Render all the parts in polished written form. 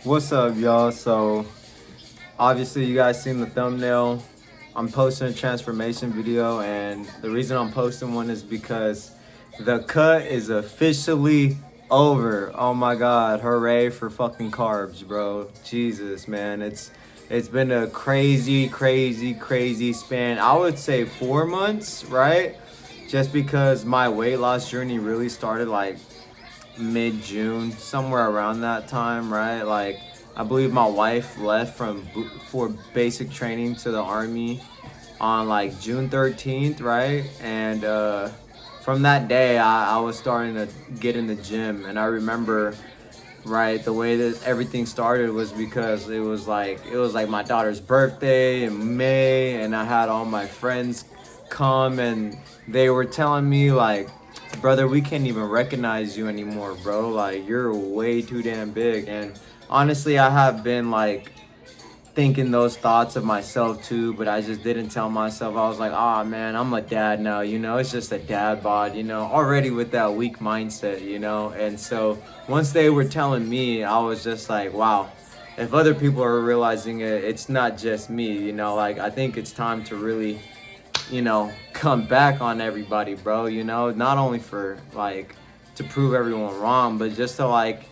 What's up, y'all? So, obviously, you guys seen the thumbnail. I'm posting a transformation video, and the reason I'm posting one is because the cut is officially over. Oh my god, hooray for fucking carbs, bro. Jesus, man. It's been a crazy span. I would say 4 months, right? Just because my weight loss journey really started like mid June, somewhere around that time, right? Like, I believe my wife left for basic training to the army on like June 13th, right? And from that day, I was starting to get in the gym, and I remember, right, the way that everything started was because it was like my daughter's birthday in May, and I had all my friends come, and they were telling me like, brother, we can't even recognize you anymore, bro. Like, you're way too damn big. And honestly, I have been like thinking those thoughts of myself too, but I just didn't tell myself. I was like, ah, man, I'm a dad now, it's just a dad bod, already with that weak mindset, and so once they were telling me, I was just like, wow, if other people are realizing it, it's not just me, like, I think it's time to really, come back on everybody, bro, not only for like to prove everyone wrong, but just to like,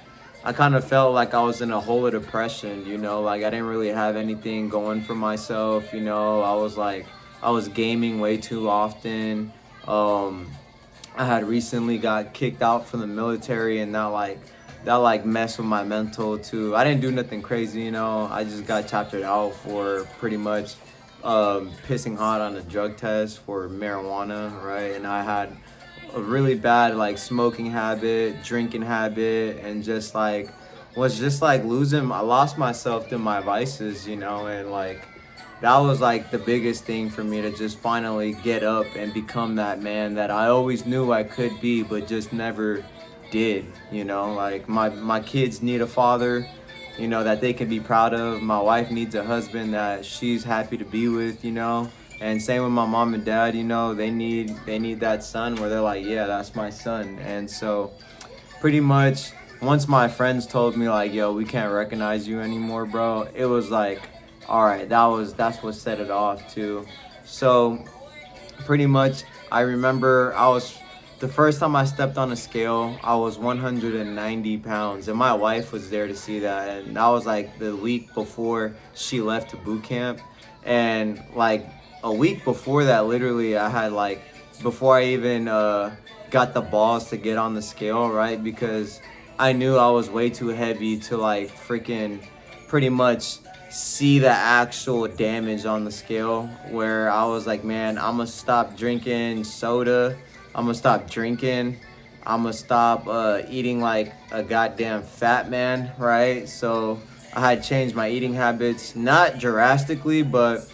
I kind of felt like I was in a hole of depression, like I didn't really have anything going for myself, I was gaming way too often. Um, I had recently got kicked out from the military, and that like messed with my mental too. I didn't do nothing crazy, I just got chaptered out for pretty much pissing hot on a drug test for marijuana, right? And I had a really bad like smoking habit, drinking habit, and just like was just like losing. I lost myself to my vices, and like that was like the biggest thing for me to just finally get up and become that man that I always knew I could be, but just never did. Like my kids need a father, that they can be proud of. My wife needs a husband that she's happy to be with, and same with my mom and dad, they need that son where they're like, yeah, that's my son. And so pretty much once my friends told me like, yo, we can't recognize you anymore, bro, it was like, all right, that's what set it off too. So pretty much I remember the first time I stepped on a scale, I was 190 pounds, and my wife was there to see that. And that was like the week before she left to boot camp. And like a week before that, literally, I had like, before I even got the balls to get on the scale, right? Because I knew I was way too heavy to like freaking pretty much see the actual damage on the scale, where I was like, man, I'm gonna stop drinking soda. I'm gonna stop drinking. I'm gonna stop eating like a goddamn fat man, right? So I had changed my eating habits, not drastically, but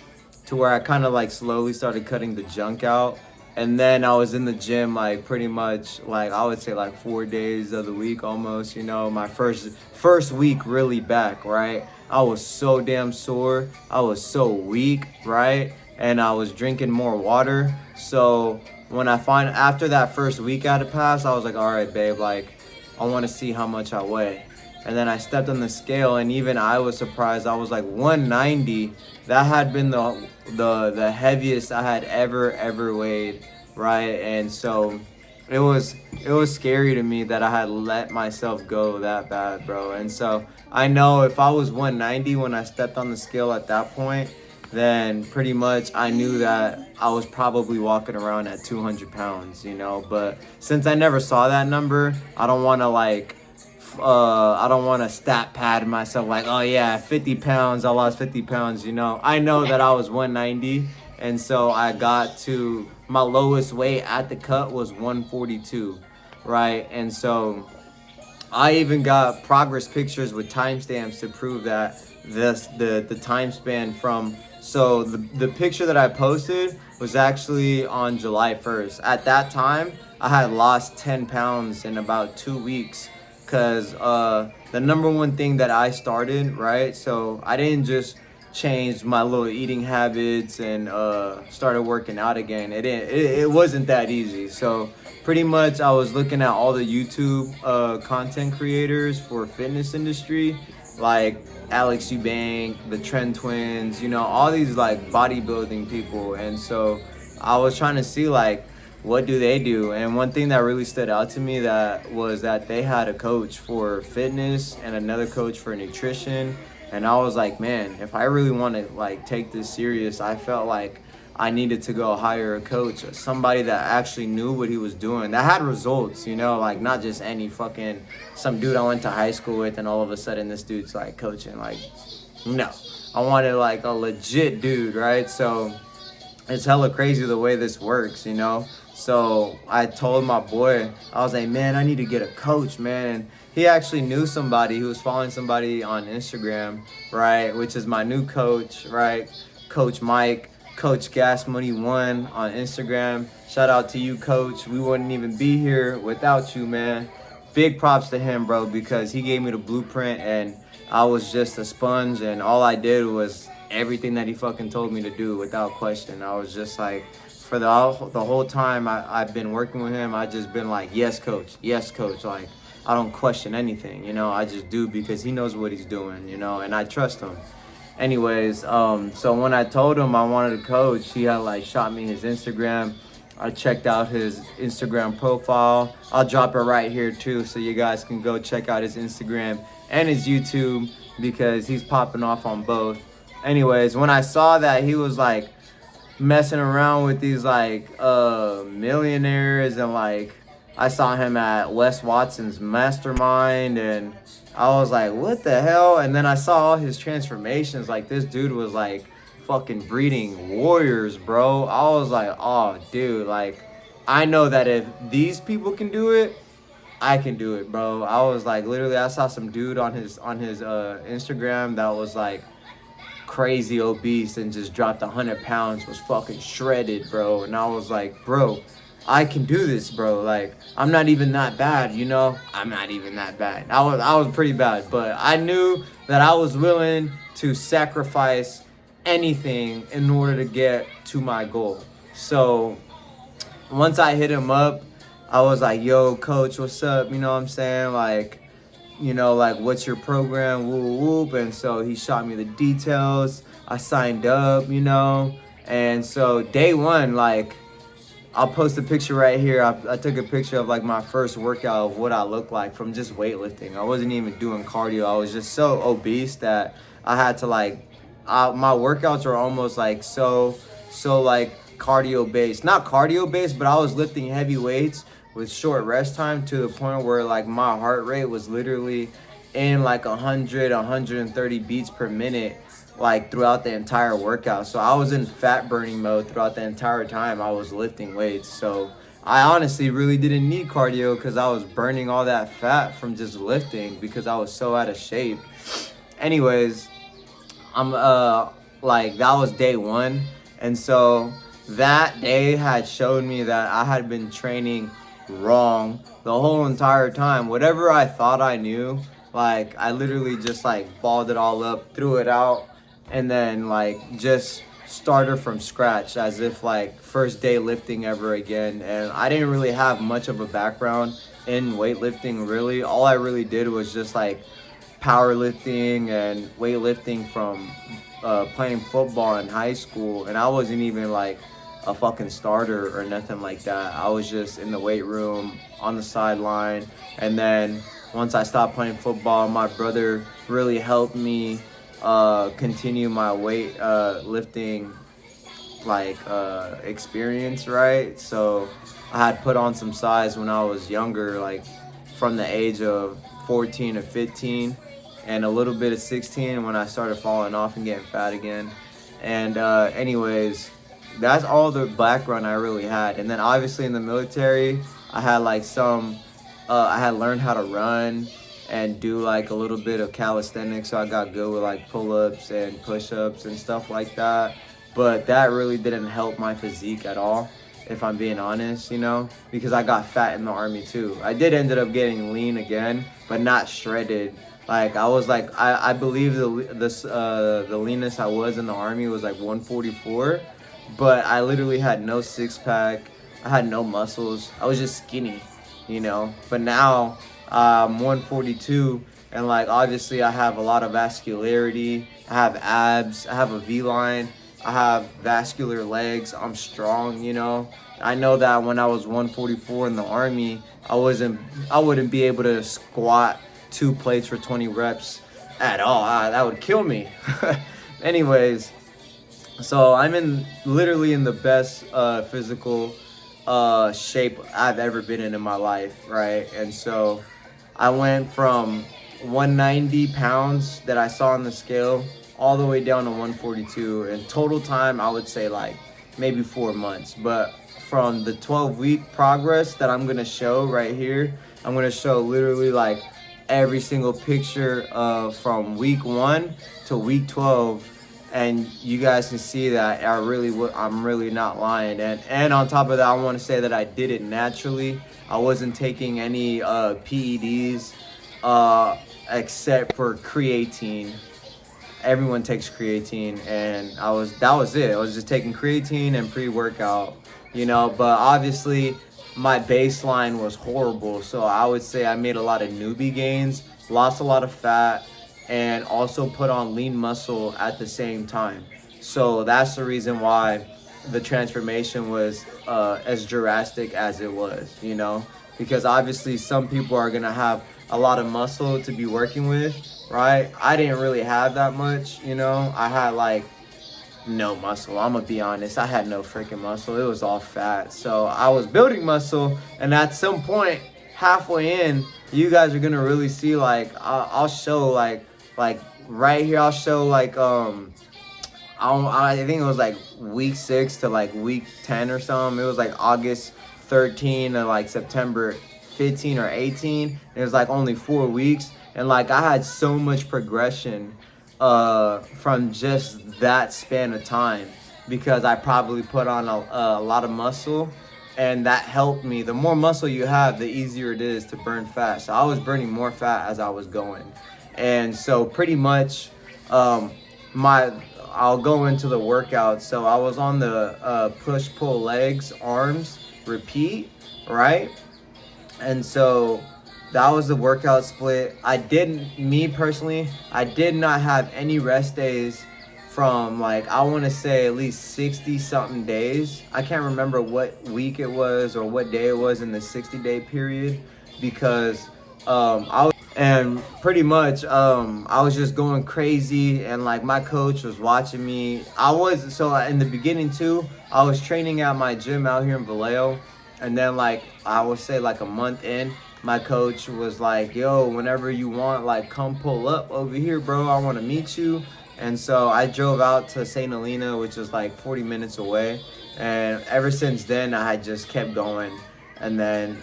to where I kind of like slowly started cutting the junk out. And then I was in the gym like pretty much like I would say like 4 days of the week almost, my first week really back, right? I was so damn sore. I was so weak, right? And I was drinking more water. So when I find after that first week had passed, I was like, all right, babe, like I want to see how much I weigh. And then I stepped on the scale, and even I was surprised. I was like 190. That had been the heaviest I had ever weighed, right? And so it was scary to me that I had let myself go that bad, bro. And so I know if I was 190 when I stepped on the scale at that point, then pretty much I knew that I was probably walking around at 200 pounds, But since I never saw that number, I don't want to like, I don't want to stat pad myself like, oh yeah, 50 pounds, I lost 50 pounds, I know that I was 190, and so I got to my lowest weight at the cut was 142, right? And so I even got progress pictures with timestamps to prove that the time span from, so the picture that I posted was actually on July 1st. At that time, I had lost 10 pounds in about 2 weeks, because the number one thing that I started, right? So I didn't just change my little eating habits and started working out again. It wasn't that easy. So pretty much I was looking at all the YouTube content creators for fitness industry, like Alex Eubank, the Trend Twins, you know, all these like bodybuilding people. And so I was trying to see like what do they do? And one thing that really stood out to me that was that they had a coach for fitness and another coach for nutrition. And I was like, man, if I really want to like take this serious, I felt like I needed to go hire a coach, somebody that actually knew what he was doing, that had results, you know, like not just any fucking some dude I went to high school with, and all of a sudden this dude's like coaching. Like, no, I wanted like a legit dude, right? So it's hella crazy the way this works, you know. So I told my boy, I was like, man, I need to get a coach, man. And he actually knew somebody. He was following somebody on Instagram, right, which is my new coach, right, Coach Mike. Coach Gas Money One on Instagram. Shout out to you, Coach. We wouldn't even be here without you, man. Big props to him, bro, because he gave me the blueprint and I was just a sponge, and all I did was everything that he fucking told me to do without question. I was just like, for the whole time I've been working with him, I just been like, yes, coach, yes, coach. Like, I don't question anything, you know. I just do because he knows what he's doing, you know, and I trust him. Anyways, so when I told him I wanted a coach, he had like shot me his Instagram. I checked out his Instagram profile. I'll drop it right here too, so you guys can go check out his Instagram and his YouTube because he's popping off on both. Anyways, when I saw that he was like messing around with these like millionaires, and like I saw him at Wes Watson's mastermind, and I was like, what the hell? And then I saw all his transformations. Like, this dude was like fucking breeding warriors, bro. I was like, oh, dude, like, I know that if these people can do it, I can do it, bro. I was like, literally, I saw some dude on his Instagram that was like crazy obese and just dropped 100 pounds, was fucking shredded, bro. And I was like, bro, I can do this, bro. Like, I'm not even that bad, you know? I'm not even that bad. I was pretty bad, but I knew that I was willing to sacrifice anything in order to get to my goal. So once I hit him up, I was like, yo, coach, what's up? You know what I'm saying? Like, you know, like, what's your program? Whoop, whoop. And so he shot me the details. I signed up, you know? And so day one, like, I'll post a picture right here. I took a picture of like my first workout of what I looked like from just weightlifting. I wasn't even doing cardio. I was just so obese that I had to like, my workouts are almost like so like cardio based. Not cardio based, but I was lifting heavy weights with short rest time to the point where like my heart rate was literally in like 130 beats per minute, like throughout the entire workout. So I was in fat burning mode throughout the entire time I was lifting weights. So I honestly really didn't need cardio because I was burning all that fat from just lifting because I was so out of shape. Anyways, I'm like, that was day one. And so that day had showed me that I had been training wrong the whole entire time. Whatever I thought I knew, like, I literally just like balled it all up, threw it out, and then like just started from scratch as if like first day lifting ever again. And I didn't really have much of a background in weightlifting, really. All I really did was just like powerlifting and weightlifting from playing football in high school, and I wasn't even like a fucking starter or nothing like that. I was just in the weight room on the sideline. And then once I stopped playing football, my brother really helped me continue my weight lifting like experience, right? So I had put on some size when I was younger, like from the age of 14 to 15, and a little bit of 16 when I started falling off and getting fat again. And anyways, that's all the background I really had. And then obviously in the military, I had like I had learned how to run and do like a little bit of calisthenics, so I got good with like pull-ups and push-ups and stuff like that. But that really didn't help my physique at all, if I'm being honest, you know, because I got fat in the Army too. I did ended up getting lean again, but not shredded. Like, I was like, I believe the leanest I was in the Army was like 144, but I literally had no six pack. I had no muscles. I was just skinny, you know. But now I'm 142, And like obviously I have a lot of vascularity, I have abs, I have a V-line, I have vascular legs, I'm strong, you know. I know that when I was 144 in the Army, I wouldn't be able to squat 2 plates for 20 reps at all. That would kill me. Anyways, so I'm literally in the best physical shape I've ever been in my life, right? And so I went from 190 pounds that I saw on the scale all the way down to 142. In total time, I would say like maybe 4 months. But from the 12-week progress that I'm gonna show right here, I'm gonna show literally like every single picture from week 1 to week 12, and you guys can see that I'm really not lying. And on top of that, I want to say that I did it naturally. I wasn't taking any PEDs except for creatine. Everyone takes creatine, and that was it. I was just taking creatine and pre-workout, you know. But obviously my baseline was horrible, so I would say I made a lot of newbie gains, lost a lot of fat, and also put on lean muscle at the same time. So that's the reason why the transformation was as drastic as it was, you know, because obviously some people are gonna have a lot of muscle to be working with, right? I didn't really have that much, you know. I had like no muscle. I'm gonna be honest, I had no freaking muscle. It was all fat. So I was building muscle, and at some point halfway in, you guys are gonna really see like I'll show like right here, I'll show like I think it was like week 6 to like week 10 or something. It was like August 13 to like September 15 or 18. It was like only 4 weeks, and like I had so much progression from just that span of time, because I probably put on a lot of muscle, and that helped me. The more muscle you have, the easier it is to burn fat. So I was burning more fat as I was going. And so pretty much I'll go into the workout. So I was on the push pull legs arms repeat, right? And so that was the workout split. Me personally, I did not have any rest days from like, I want to say at least 60 something days. I can't remember what week it was or what day it was in the 60-day period, because pretty much I was just going crazy, and like my coach was watching me. In the beginning too, I was training at my gym out here in Vallejo, and then like I would say like a month in, my coach was like, yo, whenever you want, like come pull up over here, bro, I want to meet you. And so I drove out to St. Helena, which is like 40 minutes away, and ever since then I had just kept going. And then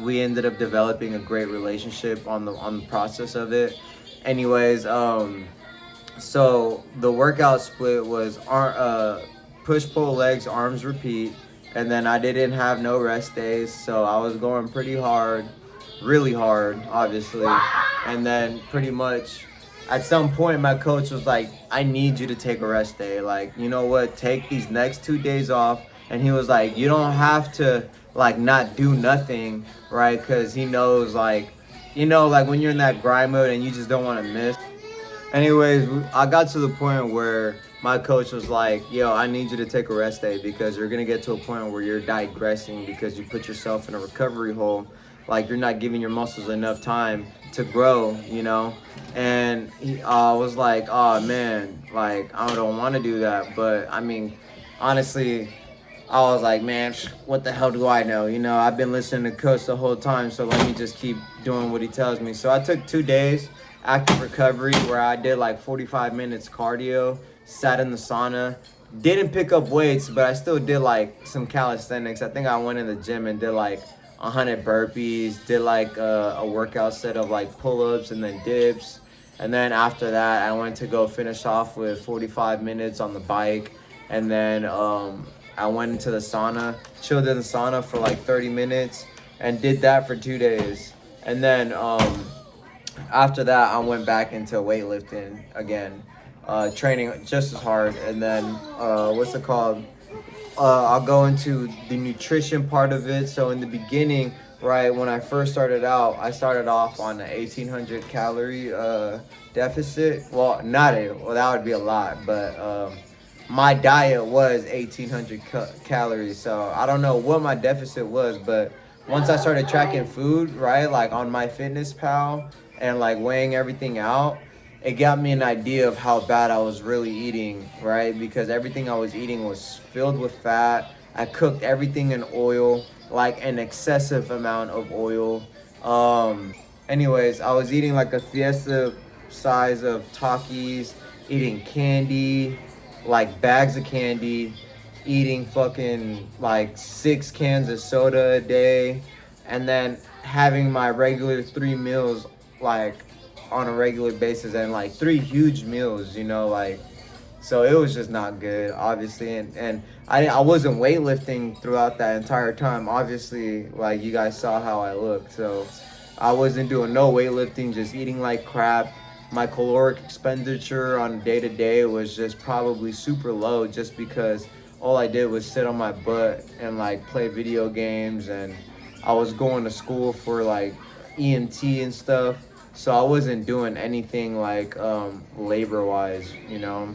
we ended up developing a great relationship on the process of it. Anyways, so the workout split was push pull legs arms repeat, and then I didn't have no rest days, so I was going pretty hard, really hard, obviously. And then pretty much at some point my coach was like, I need you to take a rest day. Like, you know what, take these next 2 days off. And he was like, you don't have to like not do nothing, right? Because he knows, like, you know, like when you're in that grind mode and you just don't want to miss. Anyways, I got to the point where my coach was like, yo, I need you to take a rest day, because you're going to get to a point where you're digressing because you put yourself in a recovery hole. Like, you're not giving your muscles enough time to grow, you know? And I was like, oh man, like I don't want to do that. But I mean, honestly, I was like, man, what the hell do I know? You know, I've been listening to Coach the whole time, so let me just keep doing what he tells me. So I took 2 days active recovery where I did like 45 minutes cardio, sat in the sauna, didn't pick up weights, but I still did like some calisthenics. I think I went in the gym and did like 100 burpees, did like a workout set of like pull-ups and then dips. And then after that, I went to go finish off with 45 minutes on the bike. And then I went into the sauna, chilled in the sauna for like 30 minutes and did that for 2 days. And then after that, I went back into weightlifting again, training just as hard. And then what's it called? I'll go into the nutrition part of it. So in the beginning, right, when I first started out, I started off on an 1,800 calorie deficit. Well, not a, well, that would be a lot, but my diet was 1,800 calories. So I don't know what my deficit was, but once I started tracking food, right, like on MyFitnessPal and like weighing everything out, it got me an idea of how bad I was really eating, right? Because everything I was eating was filled with fat. I cooked everything in oil, like an excessive amount of oil. Anyways, I was eating like a fiesta size of Takis, eating candy, like bags of candy, eating fucking like 6 cans of soda a day, and then having my regular 3 meals like on a regular basis, and like 3 huge meals, you know, like, so it was just not good, obviously. And I wasn't weightlifting throughout that entire time, obviously. Like, you guys saw how I looked, so I wasn't doing no weightlifting, just eating like crap. My caloric expenditure on day to day was just probably super low, just because all I did was sit on my butt and like play video games, and I was going to school for like EMT and stuff, so I wasn't doing anything like labor wise, you know.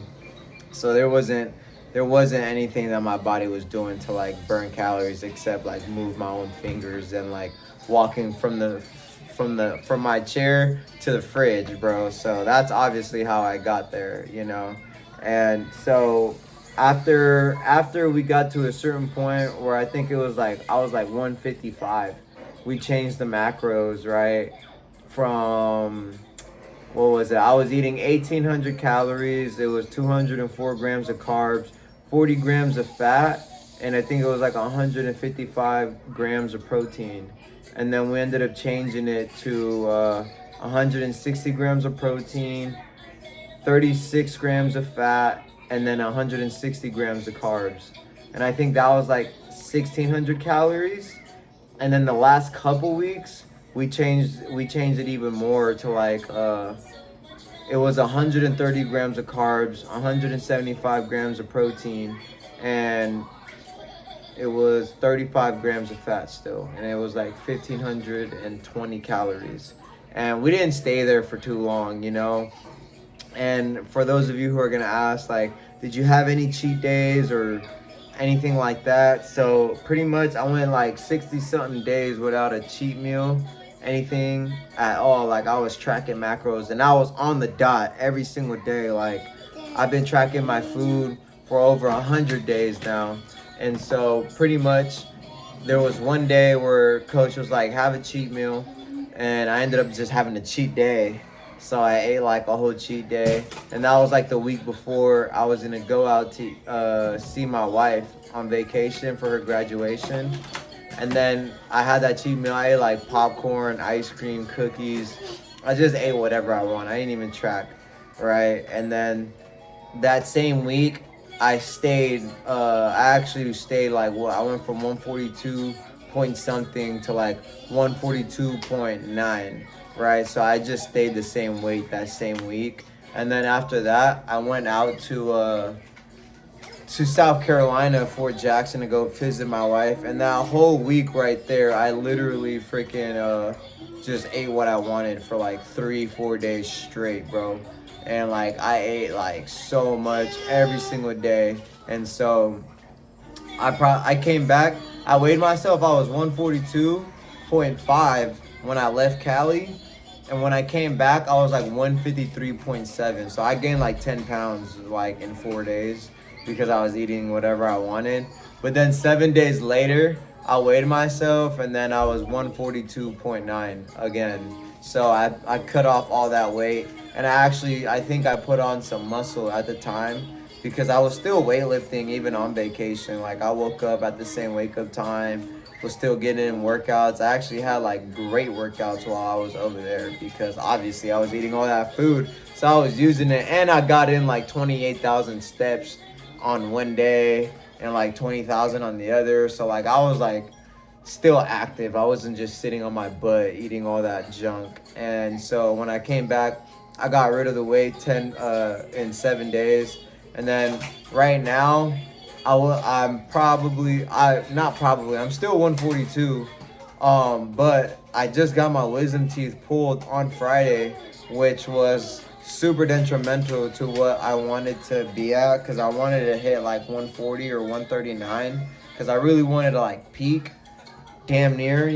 So there wasn't anything that my body was doing to like burn calories, except like move my own fingers and like walking from my chair to the fridge, bro. So that's obviously how I got there, you know. And so after we got to a certain point where I think it was like I was like 155, we changed the macros, right? From, what was it? I was eating 1,800 calories. It was 204 grams of carbs, 40 grams of fat, and I think it was like 155 grams of protein. And then we ended up changing it to 160 grams of protein, 36 grams of fat, and then 160 grams of carbs. And I think that was like 1,600 calories. And then the last couple weeks, we changed it even more to like it was 130 grams of carbs, 175 grams of protein, and it was 35 grams of fat still, and it was like 1,520 calories. And we didn't stay there for too long, you know. And for those of you who are gonna ask, like, did you have any cheat days or anything like that? So pretty much I went like 60 something days without a cheat meal, anything at all. Like, I was tracking macros, and I was on the dot every single day. Like, I've been tracking my food for over 100 days now. And so pretty much there was one day where coach was like, have a cheat meal, and I ended up just having a cheat day. So I ate like a whole cheat day, and that was like the week before I was gonna go out to see my wife on vacation for her graduation. And then I had that cheat meal. I ate like popcorn, ice cream, cookies. I just ate whatever I want. I didn't even track, right? And then that same week, I actually stayed like, what, I went from 142 point something to like 142.9, right? So I just stayed the same weight that same week. And then after that, I went out to South Carolina, Fort Jackson, to go visit my wife. And that whole week right there, I literally freaking just ate what I wanted for like 3-4 days straight, bro. And like, I ate like so much every single day. And so I came back, I weighed myself, I was 142.5 when I left Cali. And when I came back, I was like 153.7. So I gained like 10 pounds like in 4 days, because I was eating whatever I wanted. But then 7 days later, I weighed myself, and then I was 142.9 again. So I cut off all that weight, and I think I put on some muscle at the time, because I was still weightlifting even on vacation. Like, I woke up at the same wake up time, was still getting in workouts. I actually had like great workouts while I was over there, because obviously I was eating all that food, so I was using it. And I got in like 28,000 steps on one day and like 20,000 on the other. So like, I was like still active. I wasn't just sitting on my butt eating all that junk. And so when I came back, I got rid of the weight in 7 days. And then right now, I'm still 142 But I just got my wisdom teeth pulled on Friday, which was super detrimental to what I wanted to be at, because I wanted to hit like 140 or 139, because I really wanted to like peak damn near,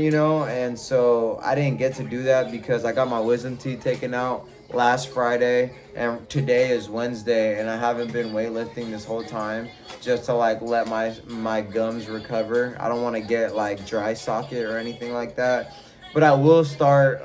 and so I didn't get to do that because I got my wisdom teeth taken out last Friday, and today is Wednesday, and I haven't been weightlifting this whole time just to like let my gums recover. I don't want to get like dry socket or anything like that, but I will start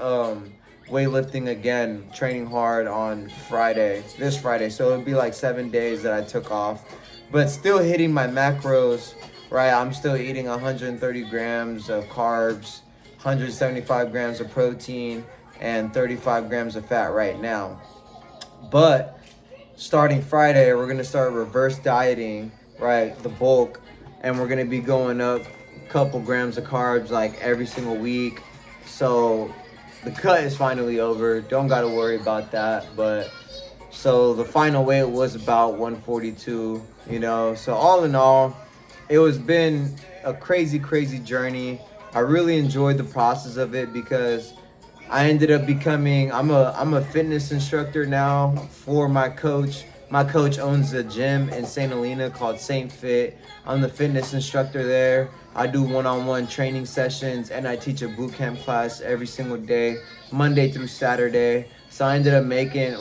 weightlifting again, training hard on this Friday, so it'll be like 7 days that I took off, but still hitting my macros. Right, I'm still eating 130 grams of carbs, 175 grams of protein, and 35 grams of fat right now. But starting Friday, we're gonna start reverse dieting, right, the bulk, and we're gonna be going up a couple grams of carbs like every single week. So the cut is finally over. Don't gotta worry about that. But so the final weight was about 142, So all in all, it was been a crazy journey. I really enjoyed the process of it because I ended up becoming I'm a fitness instructor now for my coach. My coach owns a gym in St. Helena called Saint Fit. I'm the fitness instructor there. I do one-on-one training sessions, and I teach a boot camp class every single day, Monday through Saturday. So I ended up making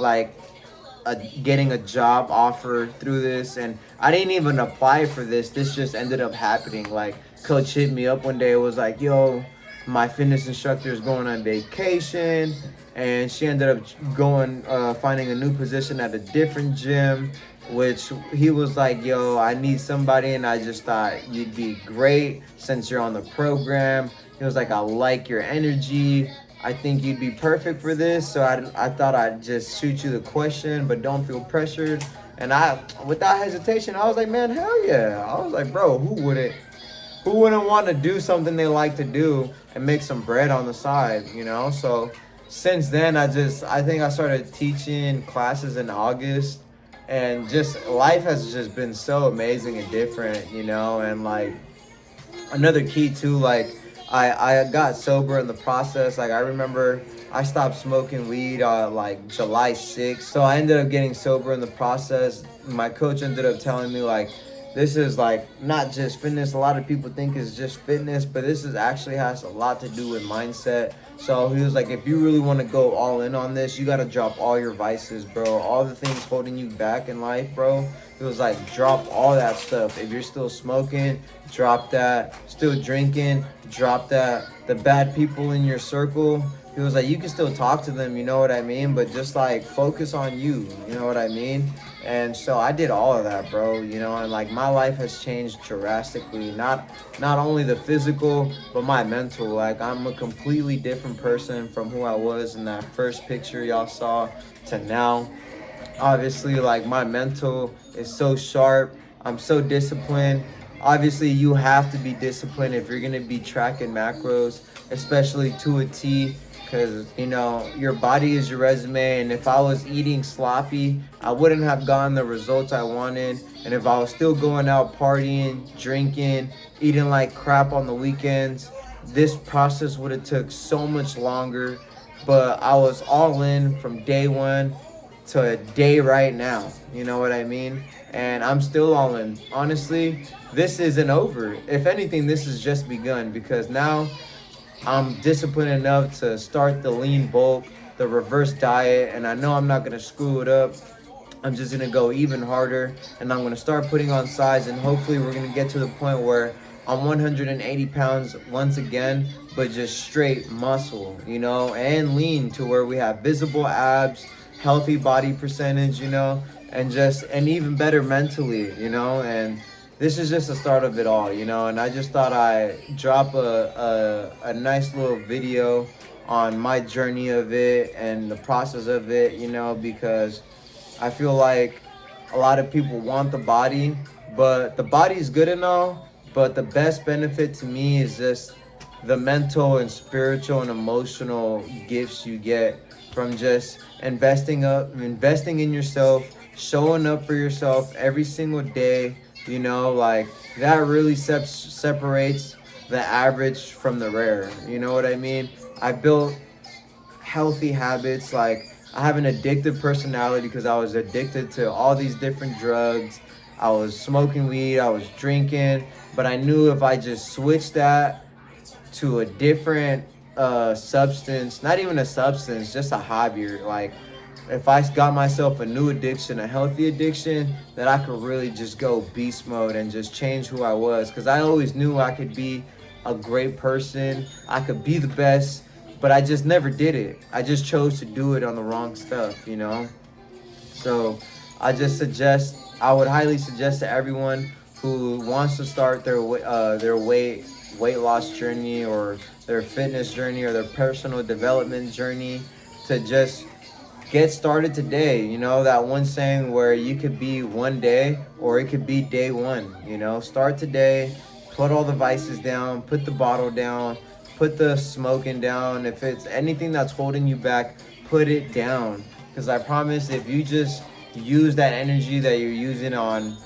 getting a job offer through this, and I didn't even apply for this. This just ended up happening. Like, coach hit me up one day. It was like, yo, my fitness instructor is going on vacation, and she ended up going finding a new position at a different gym, which he was like, yo, I need somebody, and I just thought you'd be great since you're on the program. He was like, I like your energy, I think you'd be perfect for this. So I thought I'd just shoot you the question, but don't feel pressured. And without hesitation, I was like, man, hell yeah. I was like, bro, who wouldn't want to do something they like to do and make some bread on the side, So since then, I think I started teaching classes in August, and just life has just been so amazing and different, and like another key too, like I got sober in the process. Like, I remember I stopped smoking weed like July 6th. So I ended up getting sober in the process. My coach ended up telling me, like, this is like not just fitness. A lot of people think it's just fitness, but this is actually has a lot to do with mindset. So he was like, if you really want to go all in on this, you got to drop all your vices, bro. All the things holding you back in life, bro. He was like, drop all that stuff. If you're still smoking, drop that. Still drinking, drop that. The bad people in your circle, he was like, you can still talk to them, you know what I mean? But just like focus on you, you know what I mean? And so I did all of that, bro, and like my life has changed drastically. Not only the physical, but my mental. Like, I'm a completely different person from who I was in that first picture y'all saw to now. Obviously, like, my mental is so sharp. I'm so disciplined. Obviously, you have to be disciplined if you're gonna be tracking macros, especially to a T, because your body is your resume. And if I was eating sloppy, I wouldn't have gotten the results I wanted. And if I was still going out partying, drinking, eating like crap on the weekends, this process would have took so much longer. But I was all in from day one to a day right now, you know what I mean? And I'm still all in. Honestly, this isn't over. If anything, this has just begun, because now I'm disciplined enough to start the lean bulk, the reverse diet, and I know I'm not gonna screw it up. I'm just gonna go even harder, and I'm gonna start putting on size, and hopefully we're gonna get to the point where I'm 180 pounds once again, but just straight muscle, and lean, to where we have visible abs, healthy body percentage, and even better mentally, and this is just the start of it all, and I just thought I'd drop a nice little video on my journey of it and the process of it, because I feel like a lot of people want the body, but the body's good and all, but the best benefit to me is just the mental and spiritual and emotional gifts you get from just investing in yourself, showing up for yourself every single day. Like, that really separates the average from the rare. You know what I mean? I built healthy habits. Like, I have an addictive personality because I was addicted to all these different drugs. I was smoking weed, I was drinking, but I knew if I just switched that to a different substance, not even a substance, just a hobby, like if I got myself a new addiction, a healthy addiction, that I could really just go beast mode and just change who I was. Because I always knew I could be a great person, I could be the best, but I just never did it. I just chose to do it on the wrong stuff, you know? So I would highly suggest to everyone who wants to start their weight loss journey, or their fitness journey, or their personal development journey, to just get started today. You know, that one saying where you could be one day or it could be day one. You know, start today, put all the vices down, put the bottle down, put the smoking down. If it's anything that's holding you back, put it down. Because I promise, if you just use that energy that you're using on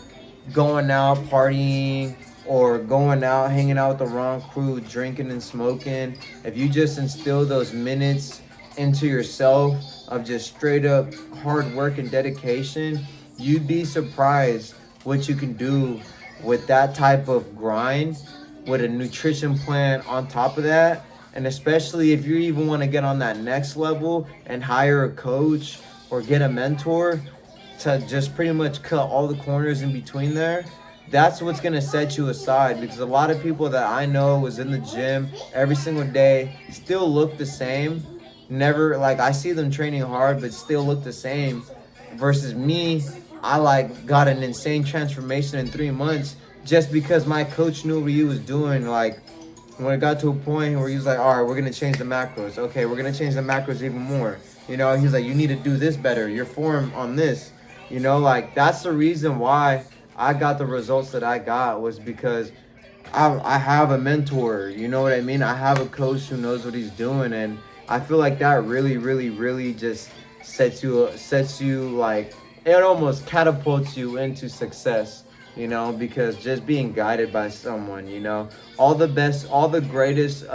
going out partying, or going out hanging out with the wrong crew, drinking and smoking, if you just instill those minutes into yourself of just straight up hard work and dedication, you'd be surprised what you can do with that type of grind, with a nutrition plan on top of that. And especially if you even want to get on that next level and hire a coach or get a mentor to just pretty much cut all the corners in between there, that's what's going to set you aside. Because a lot of people that I know was in the gym every single day still look the same. Never, like, I see them training hard but still look the same, versus me, I like got an insane transformation in 3 months just because my coach knew what he was doing. Like, when it got to a point where he was like, all right, we're going to change the macros. Okay, we're going to change the macros even more. You know, he's like, you need to do this better, your form on this. You know, like, that's the reason why I got the results that I got, was because I have a mentor. You know what I mean? I have a coach who knows what he's doing, and I feel like that really, really, really just sets you like, it almost catapults you into success, you know, because just being guided by someone, you know, all the greatest,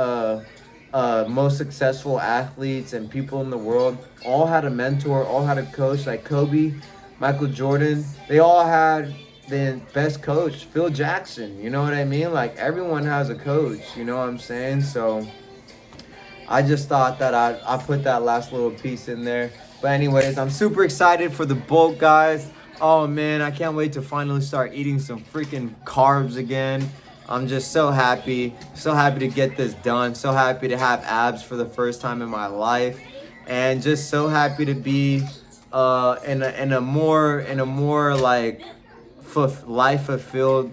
most successful athletes and people in the world all had a mentor, all had a coach. Like Kobe, Michael Jordan, they all had the best coach, Phil Jackson. You know what I mean? Like, everyone has a coach, you know what I'm saying? So I just thought that I put that last little piece in there. But anyways, I'm super excited for the bulk, guys. Oh man, I can't wait to finally start eating some freaking carbs again. I'm just so happy to get this done. So happy to have abs for the first time in my life, and just so happy to be in a more like life fulfilled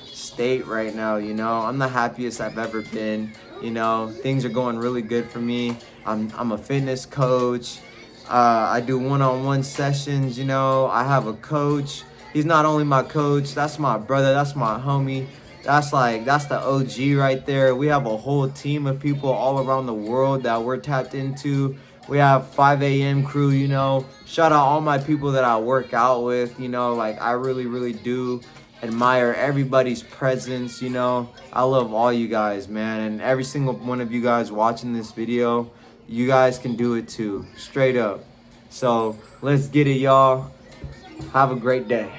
state right now. You know, I'm the happiest I've ever been. You know, things are going really good for me. I'm a fitness coach. I do one-on-one sessions. You know, I have a coach. He's not only my coach, that's my brother, that's my homie. That's the OG right there. We have a whole team of people all around the world that we're tapped into. We have 5 a.m. crew, you know. Shout out all my people that I work out with, you know. Like, I really, really do admire everybody's presence, you know. I love all you guys, man. And every single one of you guys watching this video, you guys can do it too, straight up. So let's get it, y'all. Have a great day.